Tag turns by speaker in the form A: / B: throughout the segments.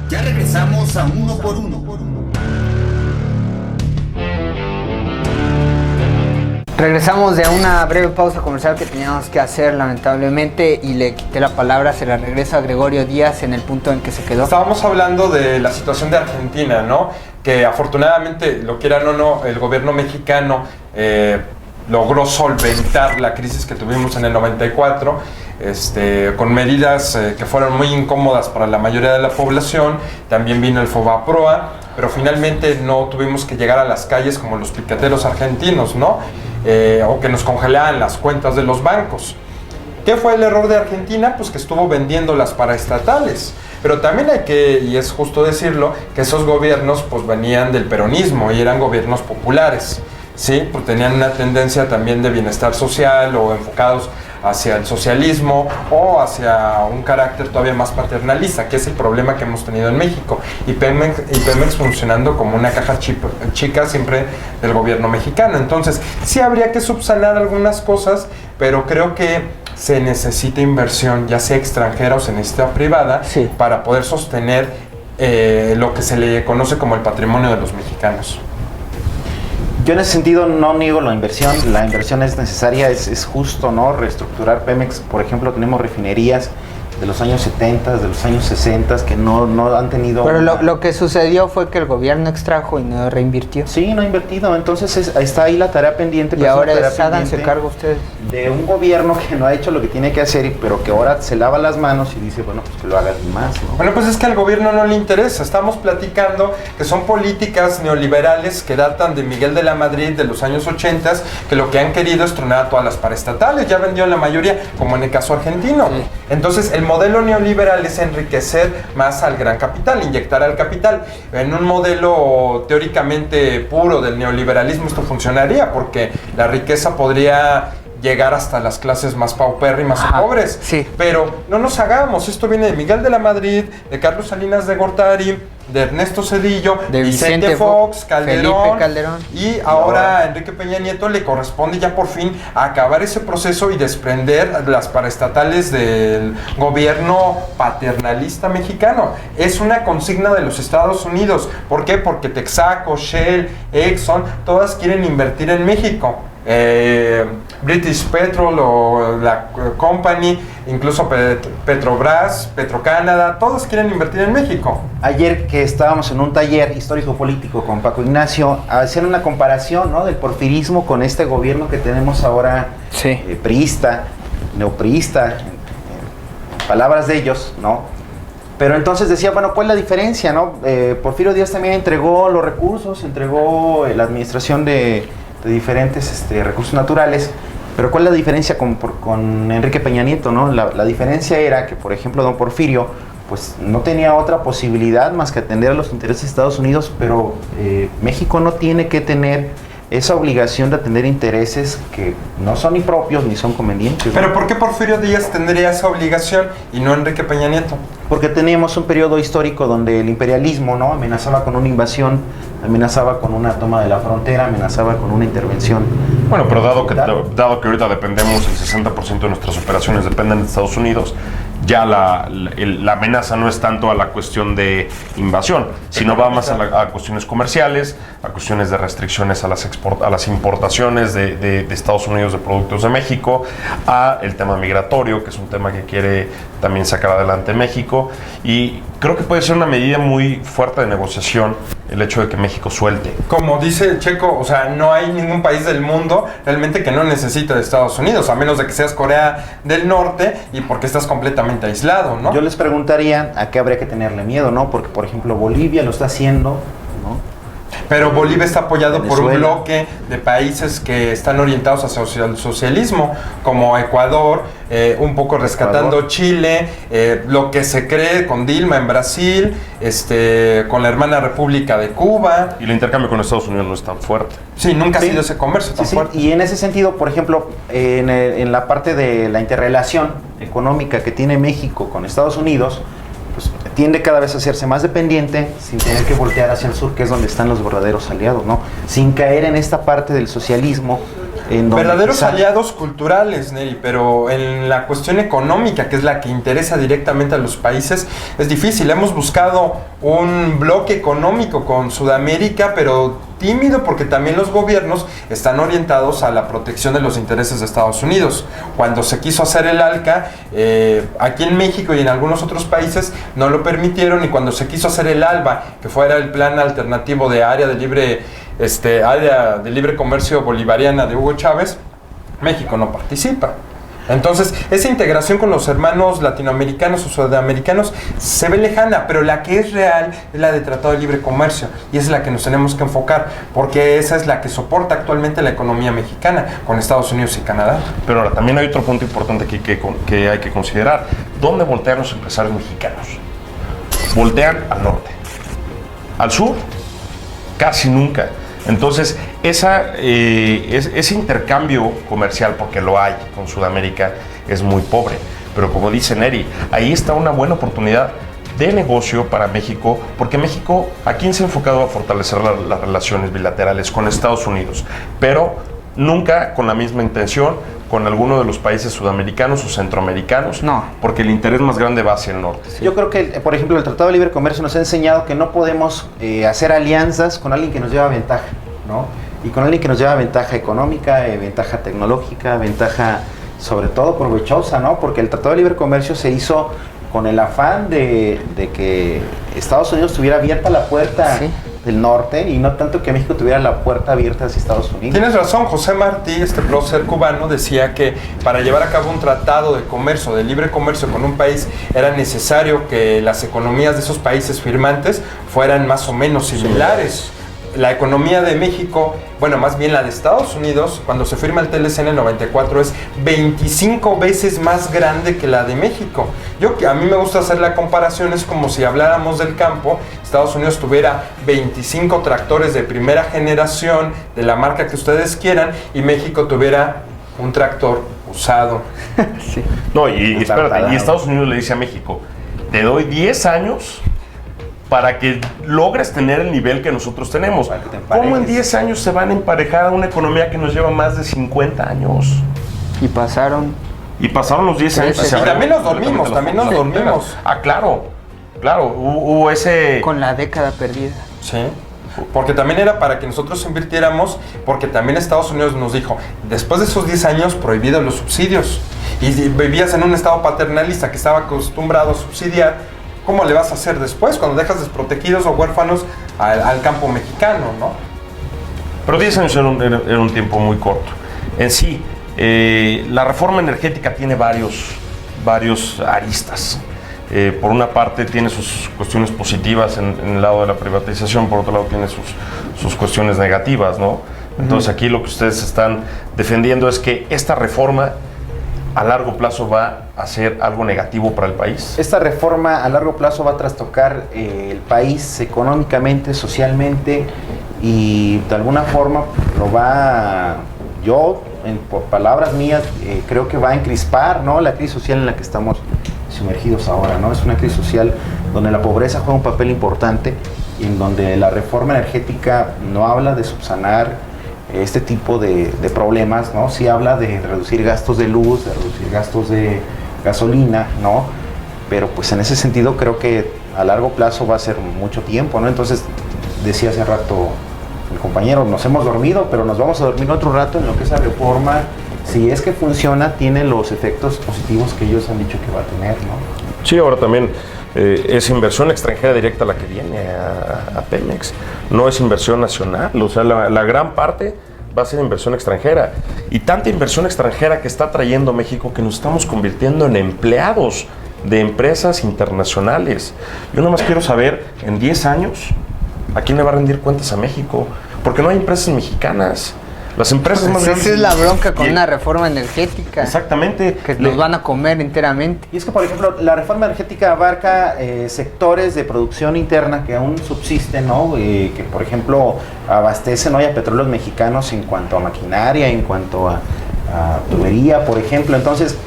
A: Ya regresamos a Uno por Uno.
B: Regresamos de una breve pausa comercial que teníamos que hacer lamentablemente y le quité la palabra, se la regreso a Gregorio Díaz en el punto en que se quedó.
C: Estábamos hablando de la situación de Argentina, ¿no? Que afortunadamente, lo quieran o no, el gobierno mexicano logró solventar la crisis que tuvimos en el 94, con medidas que fueron muy incómodas para la mayoría de la población. También vino el Fobaproa, pero finalmente no tuvimos que llegar a las calles como los piqueteros argentinos, ¿no? O que nos congelaban las cuentas de los bancos. ¿Qué fue el error de Argentina? Pues que estuvo vendiendo las paraestatales. Pero también hay que, y es justo decirlo, que esos gobiernos pues venían del peronismo y eran gobiernos populares, ¿sí? Pues tenían una tendencia también de bienestar social o enfocados hacia el socialismo o hacia un carácter todavía más paternalista, que es el problema que hemos tenido en México. Y Pemex funcionando como una caja chica siempre del gobierno mexicano. Entonces, sí habría que subsanar algunas cosas, pero creo que se necesita inversión, ya sea extranjera o se necesita privada,
B: sí,
C: para poder sostener lo que se le conoce como el patrimonio de los mexicanos.
D: Yo en ese sentido no niego la inversión es necesaria, es justo, ¿no? Reestructurar Pemex. Por ejemplo, tenemos refinerías de los años 70, de los años 60 que no han tenido...
B: Pero lo que sucedió fue que el gobierno extrajo y no reinvirtió.
D: Sí, no ha invertido, entonces está ahí la tarea pendiente.
B: Y ahora háganse cargo ustedes.
D: De un gobierno que no ha hecho lo que tiene que hacer, pero que ahora se lava las manos y dice, bueno, pues que lo hagan más, ¿no?
C: Bueno, pues es que al gobierno no le interesa. Estamos platicando que son políticas neoliberales que datan de Miguel de la Madrid de los años 80, que lo que han querido es tronar a todas las paraestatales. Ya vendió la mayoría, como en el caso argentino. Sí. Entonces, el modelo neoliberal es enriquecer más al gran capital, inyectar al capital. En un modelo teóricamente puro del neoliberalismo esto funcionaría, porque la riqueza podría llegar hasta las clases más paupérrimas o pobres.
B: Sí.
C: Pero no nos hagamos, esto viene de Miguel de la Madrid, de Carlos Salinas de Gortari, de Ernesto Zedillo,
B: de
C: Vicente Fox,
B: Felipe Calderón,
C: y ahora a Enrique Peña Nieto le corresponde ya por fin acabar ese proceso y desprender las paraestatales del gobierno paternalista mexicano. Es una consigna de los Estados Unidos. ¿Por qué? Porque Texaco, Shell, Exxon, todas quieren invertir en México. British Petrol o la Company, incluso Petrobras, Petrocanada, todos quieren invertir en México.
D: Ayer que estábamos en un taller histórico-político con Paco Ignacio, hacían una comparación, ¿no?, del porfirismo con este gobierno que tenemos ahora,
B: sí,
D: priista, neopriista, palabras de ellos, ¿no? Pero entonces decía, bueno, ¿cuál es la diferencia, no? Porfirio Díaz también entregó los recursos, entregó la administración de diferentes recursos naturales, pero ¿cuál es la diferencia con Enrique Peña Nieto, no? La diferencia era que, por ejemplo, don Porfirio pues no tenía otra posibilidad más que atender a los intereses de Estados Unidos, pero México no tiene que tener esa obligación de atender intereses que no son ni propios ni son convenientes, ¿no?
C: ¿Pero por qué Porfirio Díaz tendría esa obligación y no Enrique Peña Nieto?
D: Porque teníamos un periodo histórico donde el imperialismo, ¿no?, amenazaba con una invasión, amenazaba con una toma de la frontera, amenazaba con una intervención.
E: Bueno, pero dado que ahorita dependemos, el 60% de nuestras operaciones dependen de Estados Unidos, ya la amenaza no es tanto a la cuestión de invasión, sino va más a cuestiones comerciales, a cuestiones de restricciones a las importaciones de Estados Unidos de productos de México, a el tema migratorio, que es un tema que quiere también sacar adelante México, y creo que puede ser una medida muy fuerte de negociación el hecho de que México suelte.
C: Como dice Checo, o sea, no hay ningún país del mundo realmente que no necesite de Estados Unidos, a menos de que seas Corea del Norte y porque estás completamente aislado, ¿no?
D: Yo les preguntaría a qué habría que tenerle miedo, ¿no? Porque, por ejemplo, Bolivia lo está haciendo, ¿no?
C: Pero Bolivia está apoyado
D: Venezuela,
C: por un bloque de países que están orientados hacia el socialismo, como Ecuador, un poco rescatando Chile, lo que se cree con Dilma en Brasil, con la hermana República de Cuba.
E: Y el intercambio con Estados Unidos no es tan fuerte.
C: Sí, nunca ha sido ese comercio tan fuerte.
D: Y en ese sentido, por ejemplo, en la parte de la interrelación económica que tiene México con Estados Unidos, pues tiende cada vez a hacerse más dependiente sin tener que voltear hacia el sur, que es donde están los verdaderos aliados, ¿no? Sin caer en esta parte del socialismo en donde
C: verdaderos
D: quizá-
C: aliados culturales, Neri, pero en la cuestión económica, que es la que interesa directamente a los países, es difícil. Hemos buscado un bloque económico con Sudamérica, pero tímido, porque también los gobiernos están orientados a la protección de los intereses de Estados Unidos. Cuando se quiso hacer el ALCA, aquí en México y en algunos otros países no lo permitieron, y cuando se quiso hacer el ALBA, que fuera el plan alternativo de área de libre comercio bolivariana de Hugo Chávez, México no participa. Entonces, esa integración con los hermanos latinoamericanos o sudamericanos se ve lejana, pero la que es real es la de Tratado de Libre Comercio, y es la que nos tenemos que enfocar, porque esa es la que soporta actualmente la economía mexicana con Estados Unidos y Canadá.
E: Pero ahora, también hay otro punto importante aquí que hay que considerar. ¿Dónde voltean los empresarios mexicanos? Voltean al norte. Al sur, casi nunca. Entonces, ese intercambio comercial, porque lo hay con Sudamérica, es muy pobre. Pero como dice Neri, ahí está una buena oportunidad de negocio para México, porque México, ¿a quién se ha enfocado a fortalecer las relaciones bilaterales con Estados Unidos? Pero nunca con la misma intención con alguno de los países sudamericanos o centroamericanos,
B: No.
E: porque el interés más grande va hacia el norte.
D: Yo creo que, por ejemplo, el Tratado de Libre Comercio nos ha enseñado que no podemos hacer alianzas con alguien que nos lleva ventaja, ¿no? Y con alguien que nos lleva ventaja económica, ventaja tecnológica, ventaja sobre todo provechosa, ¿no? Porque el Tratado de Libre Comercio se hizo con el afán de que Estados Unidos tuviera abierta la puerta
B: Sí.
D: del norte, y no tanto que México tuviera la puerta abierta hacia Estados Unidos.
C: Tienes razón, José Martí, este prócer cubano, decía que para llevar a cabo un tratado de comercio, de libre comercio con un país, era necesario que las economías de esos países firmantes fueran más o menos similares. La economía de México, bueno, más bien la de Estados Unidos, cuando se firma el TLC en el 94, es 25 veces más grande que la de México. A mí me gusta hacer la comparación, es como si habláramos del campo, Estados Unidos tuviera 25 tractores de primera generación, de la marca que ustedes quieran, y México tuviera un tractor usado.
B: Sí.
E: No, y espérate,
D: Tartalado.
E: y Estados Unidos le dice a México, te doy 10 años para que logres tener el nivel que nosotros tenemos.
D: Para que te emparejes.
E: ¿Cómo en 10 años se van a emparejar a una economía que nos lleva más de 50 años?
B: Y pasaron.
E: Y pasaron los 10 años.
B: Sí,
E: se
C: y
E: abrieron
C: también nos
E: completamente
C: dormimos,
E: las
C: también nos
E: fronteras.
C: dormimos.
E: Ah, claro, hubo ese...
B: Con la década perdida.
C: Sí, porque también era para que nosotros invirtiéramos, porque también Estados Unidos nos dijo, después de esos 10 años, prohibidos los subsidios. Y si vivías en un estado paternalista que estaba acostumbrado a subsidiar, ¿cómo le vas a hacer después cuando dejas desprotegidos o huérfanos al campo mexicano, no?
E: Pero 10 años era un tiempo muy corto. En sí, la reforma energética tiene varios aristas. Por una parte tiene sus cuestiones positivas en el lado de la privatización, por otro lado tiene sus cuestiones negativas, ¿no? Entonces aquí lo que ustedes están defendiendo es que esta reforma a largo plazo va a ser algo negativo para el país.
D: Esta reforma a largo plazo va a trastocar el país económicamente, socialmente, y de alguna forma lo va, por palabras mías, creo que va a encrispar, ¿no?, la crisis social en la que estamos sumergidos ahora, ¿no? Es una crisis social donde la pobreza juega un papel importante, y en donde la reforma energética no habla de subsanar este tipo de problemas, ¿no? Sí habla de reducir gastos de luz, de reducir gastos de gasolina, ¿no? Pero pues en ese sentido creo que a largo plazo va a ser mucho tiempo, ¿no? Entonces, decía hace rato el compañero, nos hemos dormido, pero nos vamos a dormir otro rato en lo que esa reforma, si es que funciona, tiene los efectos positivos que ellos han dicho que va a tener, ¿no?
E: Sí, ahora también es inversión extranjera directa la que viene a Pemex, no es inversión nacional, o sea, la gran parte va a ser inversión extranjera, y tanta inversión extranjera que está trayendo México que nos estamos convirtiendo en empleados de empresas internacionales. Yo nomás quiero saber, en 10 años, ¿a quién le va a rendir cuentas a México? Porque no hay empresas mexicanas. Las empresas más
B: Pues esa es la bronca con
E: y-
B: una reforma energética.
E: Exactamente.
B: Que nos van a comer enteramente.
D: Y es que, por ejemplo, la reforma energética abarca sectores de producción interna que aún subsisten, ¿no? Que, por ejemplo, abastecen hoy a petróleos mexicanos en cuanto a maquinaria, en cuanto a tubería, por ejemplo. Entonces,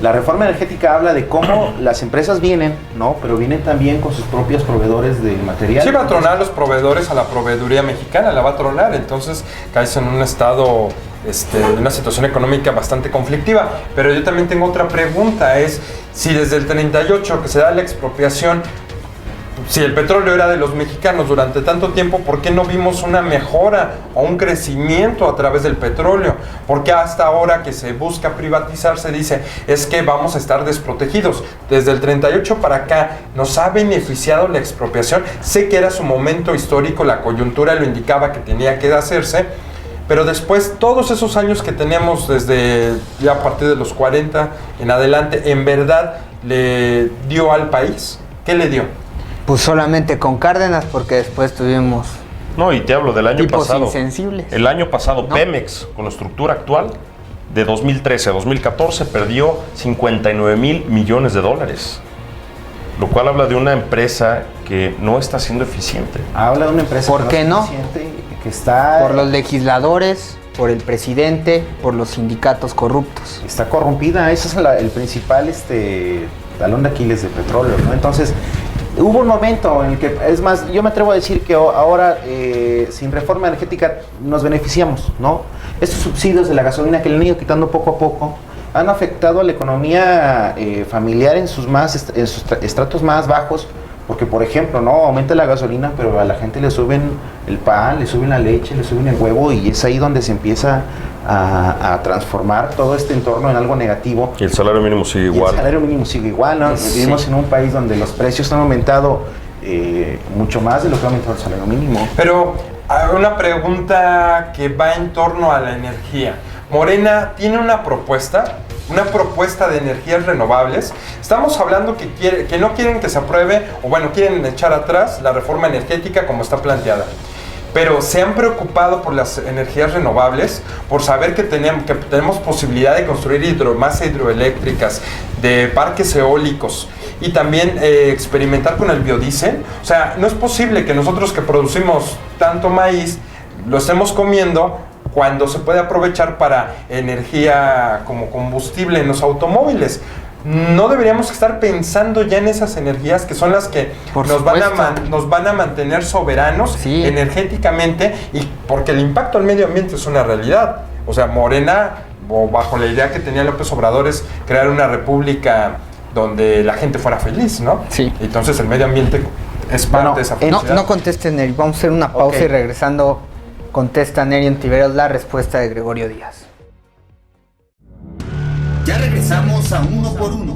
D: La reforma energética habla de cómo las empresas vienen, ¿no? Pero vienen también con sus propios proveedores de material.
C: Sí, va a tronar los proveedores a la proveeduría mexicana, la va a tronar, entonces caes en un estado, en una situación económica bastante conflictiva. Pero yo también tengo otra pregunta, es si desde el 38 que se da la expropiación, si el petróleo era de los mexicanos durante tanto tiempo, ¿por qué no vimos una mejora o un crecimiento a través del petróleo? ¿Por qué hasta ahora que se busca privatizar se dice es que vamos a estar desprotegidos? Desde el 38 para acá, ¿nos ha beneficiado la expropiación? Sé que era su momento histórico, la coyuntura lo indicaba que tenía que hacerse, pero después, todos esos años que tenemos desde ya a partir de los 40 en adelante, ¿en verdad le dio al país? ¿Qué le dio?
B: Pues solamente con Cárdenas, porque después tuvimos
E: No, y te hablo del año
B: tipos
E: pasado.
B: insensibles.
E: El año pasado,
B: ¿No?
E: Pemex, con la estructura actual, de 2013 a 2014, perdió 59 mil millones de dólares. Lo cual habla de una empresa que no está siendo eficiente.
D: Habla de una empresa
B: ¿Por qué no?
D: eficiente, que está...
B: Por los legisladores, por el presidente, por los sindicatos corruptos.
D: Está corrompida, ese es el principal talón de Aquiles de petróleo, ¿no? Entonces, hubo un momento en el que, es más, yo me atrevo a decir que ahora, sin reforma energética, nos beneficiamos, ¿no? Estos subsidios de la gasolina que le han ido quitando poco a poco, han afectado a la economía familiar en sus estratos más bajos, porque, por ejemplo, no aumenta la gasolina, pero a la gente le suben el pan, le suben la leche, le suben el huevo, y es ahí donde se empieza a transformar todo este entorno en algo negativo.
E: Y el salario mínimo sigue
D: Y
E: igual.
D: el salario mínimo sigue igual, ¿no?
B: Sí.
D: Vivimos en un país donde los precios han aumentado mucho más de lo que ha aumentado el salario mínimo.
C: Pero una pregunta que va en torno a la energía. Morena tiene una propuesta de energías renovables. Estamos hablando que no quieren que se apruebe, o bueno, quieren echar atrás la reforma energética como está planteada. Pero se han preocupado por las energías renovables, por saber que tenemos posibilidad de construir más hidroeléctricas, de parques eólicos y también experimentar con el biodiesel. O sea, no es posible que nosotros que producimos tanto maíz lo estemos comiendo cuando se puede aprovechar para energía como combustible en los automóviles. No deberíamos estar pensando ya en esas energías que son las que nos van a mantener soberanos
B: Sí.
C: energéticamente, y porque el impacto al medio ambiente es una realidad. O sea, Morena, o bajo la idea que tenía López Obrador, es crear una república donde la gente fuera feliz, ¿no?
B: Sí.
C: Entonces el medio ambiente es parte de esa
B: No,
C: felicidad.
B: no contestes, Neri. Vamos a hacer una pausa
D: Ok.
B: y regresando contesta Neri Ontiveros la respuesta de Gregorio Díaz.
A: Ya regresamos a Uno por Uno.